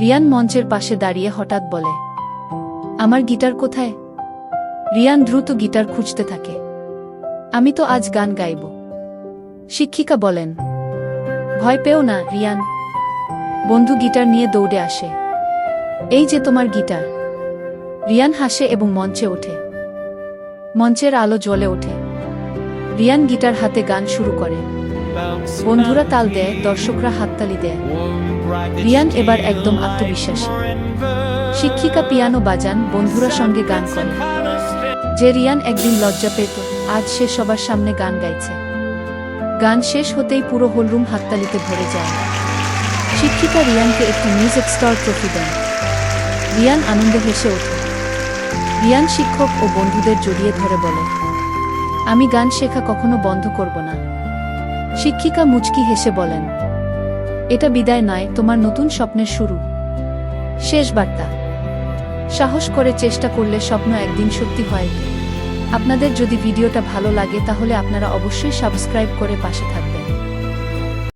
রিয়ান মঞ্চের পাশে দাঁড়িয়ে হঠাৎ বলে, আমার গিটার কোথায়? রিয়ান দ্রুত গিটার খুঁজতে থাকে। আমি তো আজ গান গাইব। শিক্ষিকা বলেন, ভয় পেও না রিয়ান। বন্ধু গিটার নিয়ে দৌড়ে আসে। এই যে তোমার গিটার। রিয়ান হাসে এবং মঞ্চে ওঠে। মঞ্চের আলো জ্বলে ওঠে। রিয়ান গিটার হাতে গান শুরু করে। বন্ধুরা তাল দেয়, দর্শকরা হাততালি দেয়। রিয়ান এবার একদম আত্মবিশ্বাসী। শিক্ষিকা পিয়ানো বাজান, বন্ধুরা সঙ্গে গান করে। যে রিয়ান একদিন লজ্জা পেত, আজ সে সবার সামনে গান গাইছে। গান শেষ হতেই পুরো হলরুম হাততালিতে ভরে যায়। শিক্ষিকা রিয়ানকে একটি মিউজিক স্টার ট্রফি দেন। রিয়ান আনন্দে হেসে ওঠে। রিয়ান শিক্ষক ও বন্ধুদের জড়িয়ে ধরে বলে, আমি গান শেখা কখনো বন্ধ করব না। শিক্ষিকা মুচকি হেসে বলেন, এটা বিদায় নয়, তোমার নতুন স্বপ্নের শুরু। শেষ বার্তা, সাহস করে চেষ্টা করলে স্বপ্ন একদিন সত্যি হয়। আপনাদের যদি ভিডিওটা ভালো লাগে তাহলে আপনারা অবশ্যই সাবস্ক্রাইব করে পাশে থাকবেন।